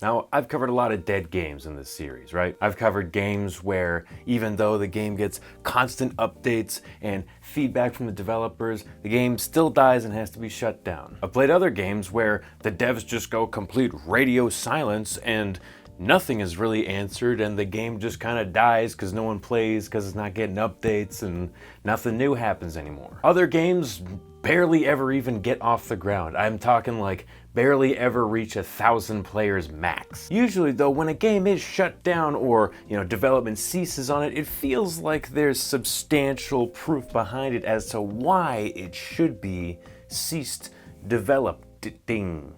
Now, I've covered a lot of dead games in this series, right? I've covered games where even though the game gets constant updates and feedback from the developers, the game still dies and has to be shut down. I've played other games where the devs just go complete radio silence and nothing is really answered and the game just kind of dies because no one plays because it's not getting updates and nothing new happens anymore. Other games barely ever even get off the ground. I'm talking like barely ever reach 1,000 players max. Usually though, when a game is shut down or, development ceases on it, it feels like there's substantial proof behind it as to why it should be ceased developing.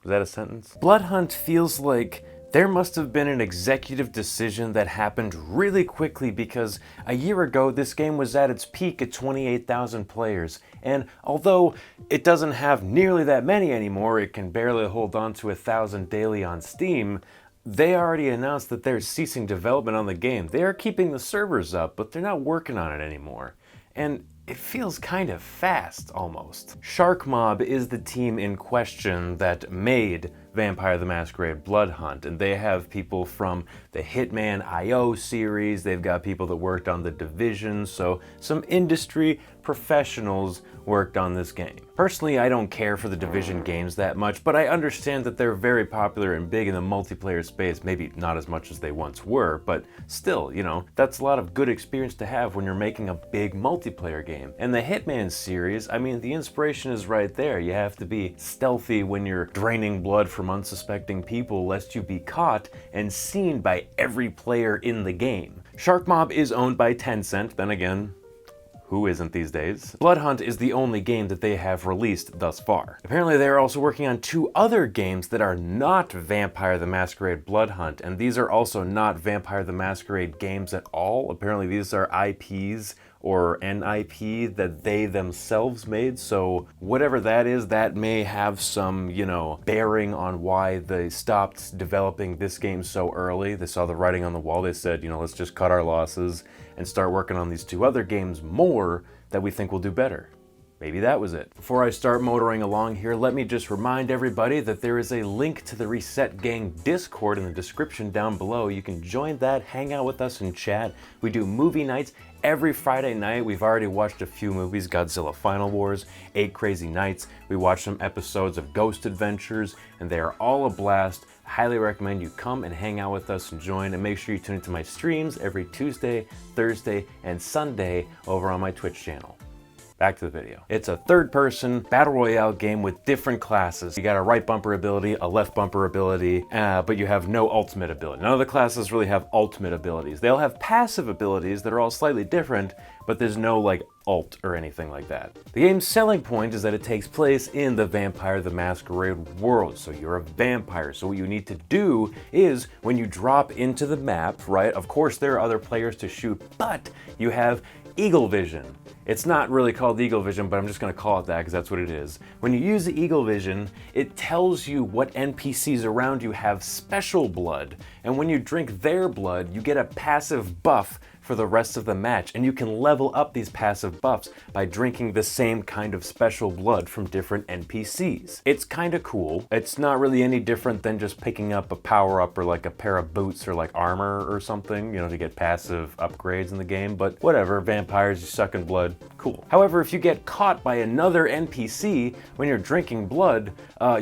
Was that a sentence? Bloodhunt feels like there must have been an executive decision that happened really quickly because a year ago this game was at its peak at 28,000 players, and although it doesn't have nearly that many anymore, it can barely hold on to 1,000 daily on Steam. They already announced that they're ceasing development on the game. They are keeping the servers up, but they're not working on it anymore. And it feels kind of fast, almost. Sharkmob is the team in question that made Vampire the Masquerade Bloodhunt, and they have people from the Hitman IO series, they've got people that worked on The Division, so some industry professionals worked on this game. Personally, I don't care for the Division games that much, but I understand that they're very popular and big in the multiplayer space, maybe not as much as they once were, but still, that's a lot of good experience to have when you're making a big multiplayer game. And the Hitman series, I mean, the inspiration is right there. You have to be stealthy when you're draining blood from unsuspecting people lest you be caught and seen by every player in the game. Sharkmob is owned by Tencent, then again, who isn't these days? Bloodhunt is the only game that they have released thus far. Apparently they're also working on 2 other games that are not Vampire the Masquerade Bloodhunt, and these are also not Vampire the Masquerade games at all. Apparently these are IPs or an IP that they themselves made, so whatever that is, that may have some, bearing on why they stopped developing this game so early. They saw the writing on the wall, they said, let's just cut our losses and start working on these 2 other games more that we think will do better. Maybe that was it. Before I start motoring along here, let me just remind everybody that there is a link to the Reset Gang Discord in the description down below. You can join that, hang out with us and chat. We do movie nights every Friday night. We've already watched a few movies, Godzilla Final Wars, 8 Crazy Nights. We watched some episodes of Ghost Adventures, and they are all a blast. I highly recommend you come and hang out with us and join, and make sure you tune into my streams every Tuesday, Thursday, and Sunday over on my Twitch channel. Back to the video. It's a third-person battle royale game with different classes. You got a right bumper ability, a left bumper ability, but you have no ultimate ability. None of the classes really have ultimate abilities. They'll have passive abilities that are all slightly different, but there's no ult or anything like that. The game's selling point is that it takes place in the Vampire the Masquerade world, so you're a vampire. So what you need to do is, when you drop into the map, right, of course there are other players to shoot, but you have eagle vision. It's not really called eagle vision, but I'm just gonna call it that because that's what it is. When you use the eagle vision, it tells you what NPCs around you have special blood, and when you drink their blood, you get a passive buff for the rest of the match, and you can level up these passive buffs by drinking the same kind of special blood from different NPCs. It's kind of cool. It's not really any different than just picking up a power-up or a pair of boots or armor or something, to get passive upgrades in the game, but whatever, vampires, you sucking blood, cool. However, if you get caught by another NPC when you're drinking blood,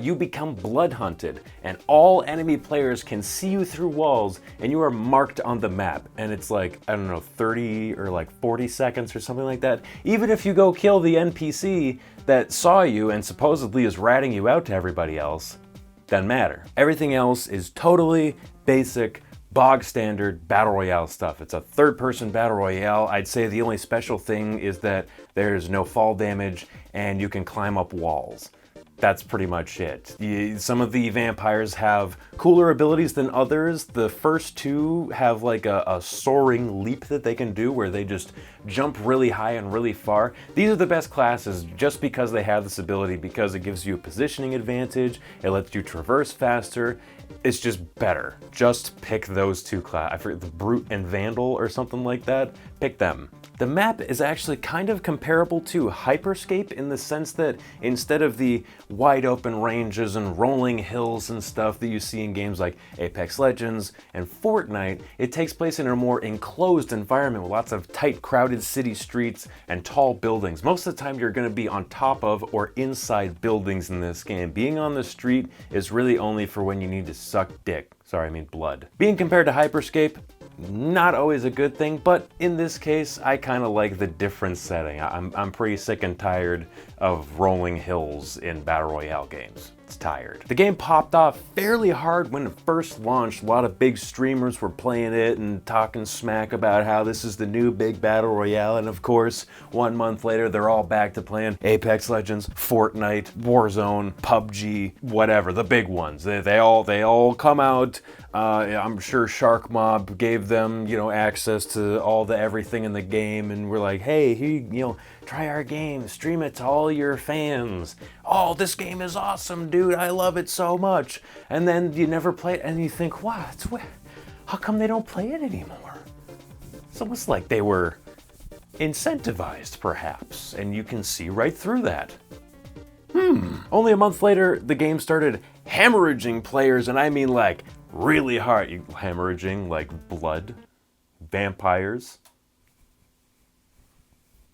you become blood hunted, and all enemy players can see you through walls, and you are marked on the map, and it's I don't know, 30 or 40 seconds or something like that. Even if you go kill the NPC that saw you and supposedly is ratting you out to everybody else, doesn't matter. Everything else is totally basic, bog standard battle royale stuff. It's a third-person battle royale. I'd say the only special thing is that there's no fall damage and you can climb up walls. That's pretty much it. Some of the vampires have cooler abilities than others. The first 2 have a soaring leap that they can do where they just jump really high and really far. These are the best classes just because they have this ability, because it gives you a positioning advantage, it lets you traverse faster. It's just better. Just pick those 2 classes. I forget, the Brute and Vandal or something like that. Pick them. The map is actually kind of comparable to Hyperscape in the sense that instead of the wide open ranges and rolling hills and stuff that you see in games like Apex Legends and Fortnite, it takes place in a more enclosed environment with lots of tight, crowded city streets and tall buildings. Most of the time you're going to be on top of or inside buildings in this game. Being on the street is really only for when you need to suck dick. Sorry, I mean blood. Being compared to Hyperscape, not always a good thing, but in this case, I kind of like the different setting. I'm pretty sick and tired of rolling hills in Battle Royale games. It's tired. The game popped off fairly hard when it first launched. A lot of big streamers were playing it and talking smack about how this is the new big Battle Royale, and of course, 1 month later, they're all back to playing Apex Legends, Fortnite, Warzone, PUBG, whatever, the big ones. They all come out. I'm sure Sharkmob gave them, access to all the everything in the game, and we're like, hey, try our game, stream it to all your fans. Oh, this game is awesome, dude. I love it so much. And then you never play it, and you think, wow, how come they don't play it anymore? It's almost like they were incentivized, perhaps, and you can see right through that. Only a month later, the game started hemorrhaging players, and I mean like really hard. Hemorrhaging like blood, vampires.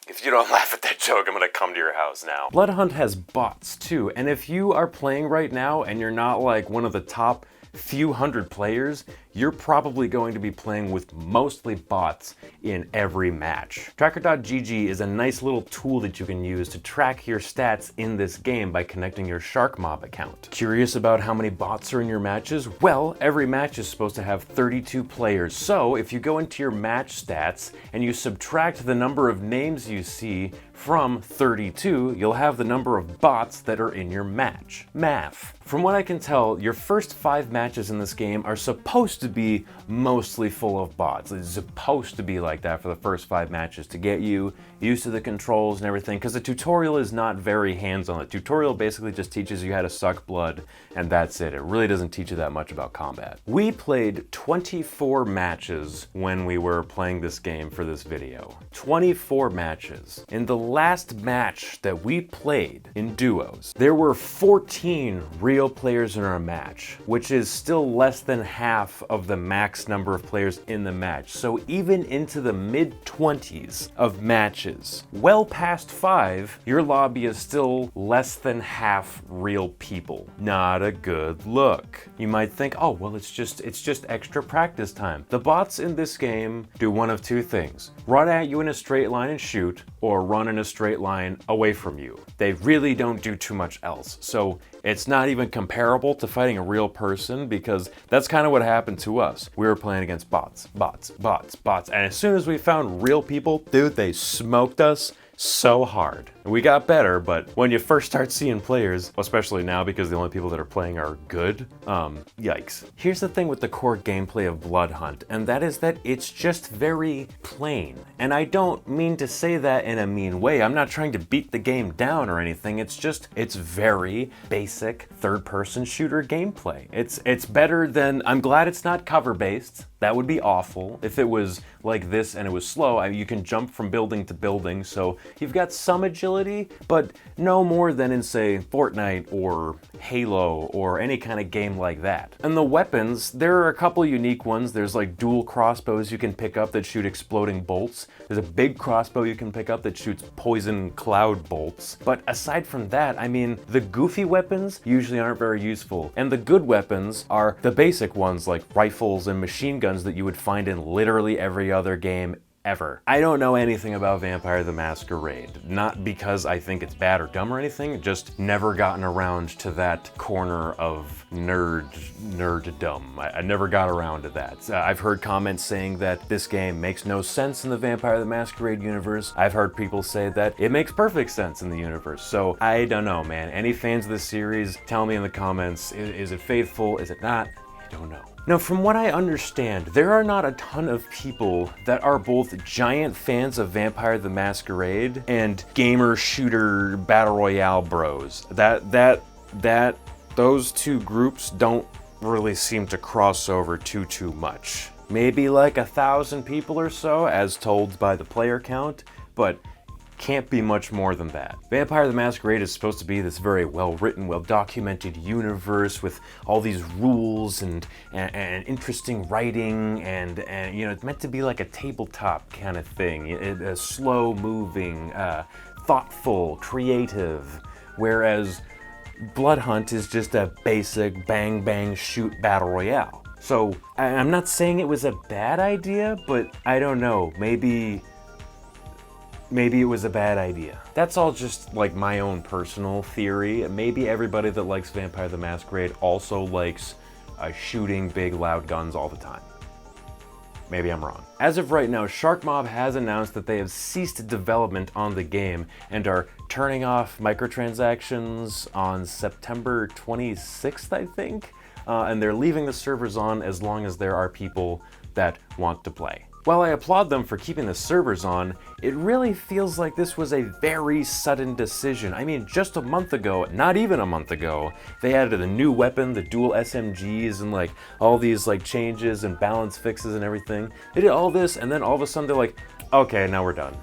If you don't laugh at that joke, I'm gonna come to your house now. Bloodhunt has bots too, and if you are playing right now and you're not like one of the top few hundred players, you're probably going to be playing with mostly bots in every match. Tracker.gg is a nice little tool that you can use to track your stats in this game by connecting your Sharkmob account. Curious about how many bots are in your matches? Well, every match is supposed to have 32 players, so if you go into your match stats and you subtract the number of names you see from 32, you'll have the number of bots that are in your match. Math. From what I can tell, your first 5 matches in this game are supposed to be mostly full of bots. It's supposed to be like that for the first 5 matches to get you used to the controls and everything, because the tutorial is not very hands-on. The tutorial basically just teaches you how to suck blood, and that's it. It really doesn't teach you that much about combat. We played 24 matches when we were playing this game for this video. 24 matches. In the last match that we played in duos, there were 14 real players in our match, which is still less than half of the max number of players in the match. So even into the mid-20s of matches, well past 5, your lobby is still less than half real people. Not a good look. You might think, oh, well, it's just extra practice time. The bots in this game do one of 2 things: run at you in a straight line and shoot, or run in a straight line away from you. They really don't do too much else. So it's not even comparable to fighting a real person, because that's kind of what happened to us. We were playing against bots. And as soon as we found real people, dude, they smoked us so hard. We got better, but when you first start seeing players, especially now because the only people that are playing are good, yikes. Here's the thing with the core gameplay of Bloodhunt, and that is that it's just very plain. And I don't mean to say that in a mean way. I'm not trying to beat the game down or anything. It's very basic third-person shooter gameplay. It's better than, I'm glad it's not cover-based. That would be awful. If it was like this and it was slow, you can jump from building to building, so you've got some agility, but no more than in, say, Fortnite or Halo or any kind of game like that. And the weapons, there are a couple unique ones. There's like dual crossbows you can pick up that shoot exploding bolts. There's a big crossbow you can pick up that shoots poison cloud bolts. But aside from that, I mean, the goofy weapons usually aren't very useful. And the good weapons are the basic ones like rifles and machine guns that you would find in literally every other game ever. I don't know anything about Vampire the Masquerade. Not because I think it's bad or dumb or anything, just never gotten around to that corner of nerddom. I never got around to that. I've heard comments saying that this game makes no sense in the Vampire the Masquerade universe. I've heard people say that it makes perfect sense in the universe. So I don't know, man. Any fans of this series, tell me in the comments, is it faithful? Is it not? I don't know. Now, from what I understand, there are not a ton of people that are both giant fans of Vampire the Masquerade and gamer shooter battle royale bros. Those two groups don't really seem to cross over too much. maybe like 1,000 people or so, as told by the player count, but can't be much more than that. Vampire the Masquerade is supposed to be this very well-written, well-documented universe with all these rules and interesting writing, and you know, it's meant to be like a tabletop kind of thing, a slow-moving, thoughtful, creative, whereas Bloodhunt is just a basic bang-bang-shoot battle royale. So I'm not saying it was a bad idea, but I don't know, maybe it was a bad idea. That's all just like my own personal theory. Maybe everybody that likes Vampire the Masquerade also likes shooting big loud guns all the time. Maybe I'm wrong. As of right now, Sharkmob has announced that they have ceased development on the game and are turning off microtransactions on September 26th, I think. And they're leaving the servers on as long as there are people that want to play. While I applaud them for keeping the servers on, it really feels like this was a very sudden decision. I mean, just a month ago, not even a month ago, they added a new weapon, the dual SMGs, and like all these like changes and balance fixes and everything. They did all this, and then all of a sudden they're like, okay, now we're done.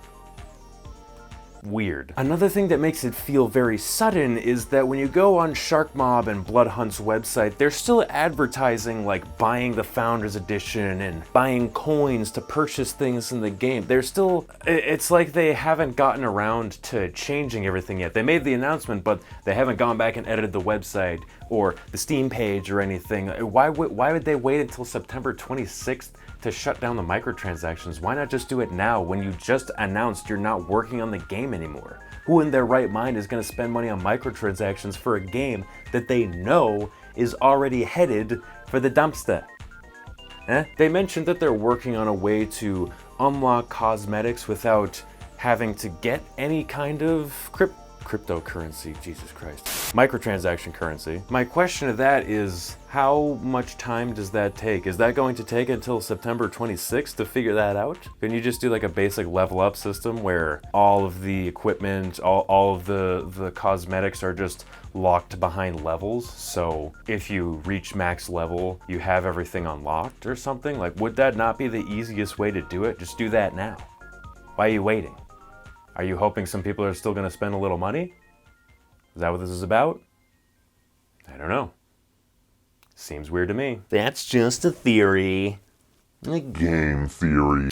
Weird. Another thing that makes it feel very sudden is that when you go on Sharkmob and Bloodhunt's website, they're still advertising like buying the Founders Edition and buying coins to purchase things in the game. They're still, it's like they haven't gotten around to changing everything yet. They made the announcement, but they haven't gone back and edited the website or the Steam page or anything. Why would they wait until September 26th to shut down the microtransactions? Why not just do it now when you just announced you're not working on the game anymore? Who in their right mind is going to spend money on microtransactions for a game that they know is already headed for the dumpster? They mentioned that they're working on a way to unlock cosmetics without having to get any kind of cryptocurrency, Jesus Christ. Microtransaction currency. My question to that is, how much time does that take? Is that going to take until September 26th to figure that out? Can you just do like a basic level up system where all of the equipment, all of the cosmetics are just locked behind levels? So if you reach max level, you have everything unlocked or something? Like, would that not be the easiest way to do it? Just do that now. Why are you waiting? Are you hoping some people are still gonna spend a little money? Is that what this is about? I don't know. Seems weird to me. That's just a theory. A game theory.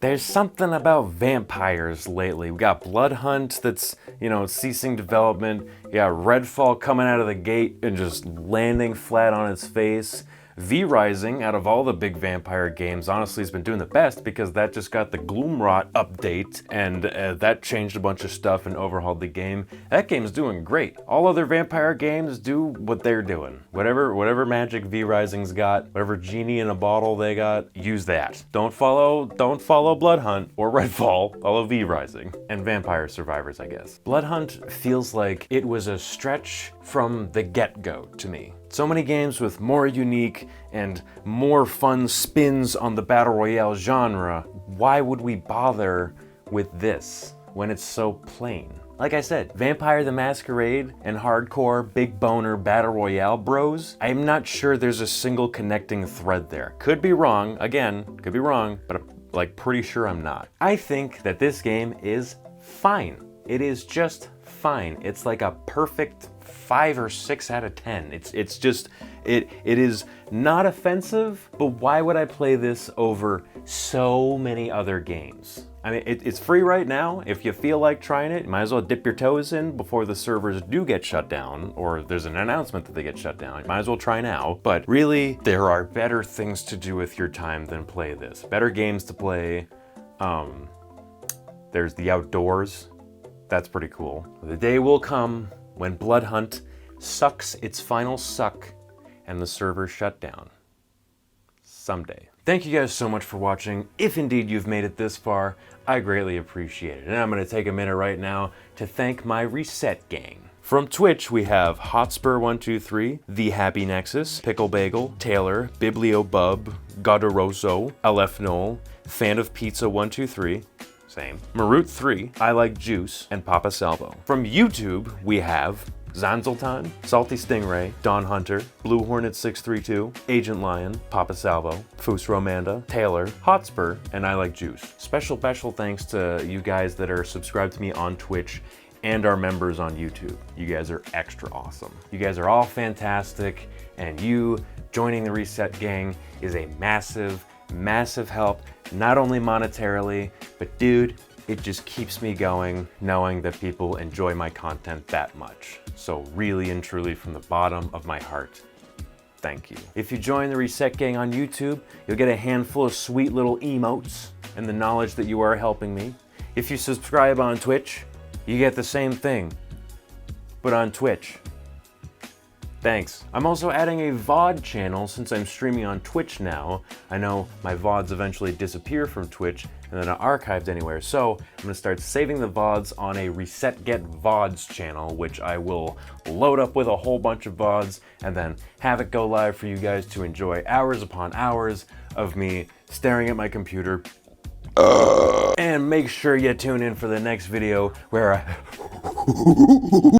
There's something about vampires lately. We got Bloodhunt that's, you know, ceasing development. You got Redfall coming out of the gate and just landing flat on its face. V-Rising, out of all the big vampire games, honestly has been doing the best because that just got the Gloomrot update, and that changed a bunch of stuff and overhauled the game. That game's doing great. All other vampire games do what they're doing. Whatever magic V-Rising's got, whatever genie in a bottle they got, use that. Don't follow Bloodhunt or Redfall, follow V-Rising. And Vampire Survivors, I guess. Bloodhunt feels like it was a stretch from the get-go to me. So many games with more unique and more fun spins on the Battle Royale genre. Why would we bother with this when it's so plain? Like I said, Vampire the Masquerade and hardcore big boner Battle Royale bros, I'm not sure there's a single connecting thread there. Could be wrong, again, could be wrong, but like pretty sure I'm not. I think that this game is fine. It is just fine. It's like a perfect 5 or 6 out of 10. It's just, it is not offensive, but why would I play this over so many other games? I mean, it's free right now. If you feel like trying it, you might as well dip your toes in before the servers do get shut down, or there's an announcement that they get shut down. You might as well try now. But really, there are better things to do with your time than play this. Better games to play. There's the outdoors. That's pretty cool. The day will come when Bloodhunt sucks its final suck and the servers shut down. Someday. Thank you guys so much for watching. If indeed you've made it this far, I greatly appreciate it. And I'm gonna take a minute right now to thank my Reset gang. From Twitch, we have Hotspur123, The Happy Nexus, Pickle Bagel, Taylor, Bibliobub, Godoroso, LF Noel, Fan of Pizza 123, same, Marut3, I Like Juice, and Papa Salvo. From YouTube, we have Zanzaltan, Salty Stingray, Dawn Hunter, Blue Hornet 632, Agent Lion, Papa Salvo, Foos Romanda, Taylor, Hotspur, and I Like Juice. Special thanks to you guys that are subscribed to me on Twitch and our members on YouTube. You guys are extra awesome. You guys are all fantastic, and you joining the Reset Gang is a massive help, not only monetarily, but dude, it just keeps me going knowing that people enjoy my content that much. So really and truly from the bottom of my heart, thank you. If you join the Reset Gang on YouTube, you'll get a handful of sweet little emotes and the knowledge that you are helping me. If you subscribe on Twitch, you get the same thing, but on Twitch. Thanks. I'm also adding a VOD channel since I'm streaming on Twitch now. I know my VODs eventually disappear from Twitch and then are archived anywhere, so I'm gonna start saving the VODs on a Reset Get VODs channel, which I will load up with a whole bunch of VODs and then have it go live for you guys to enjoy hours upon hours of me staring at my computer. And make sure you tune in for the next video where I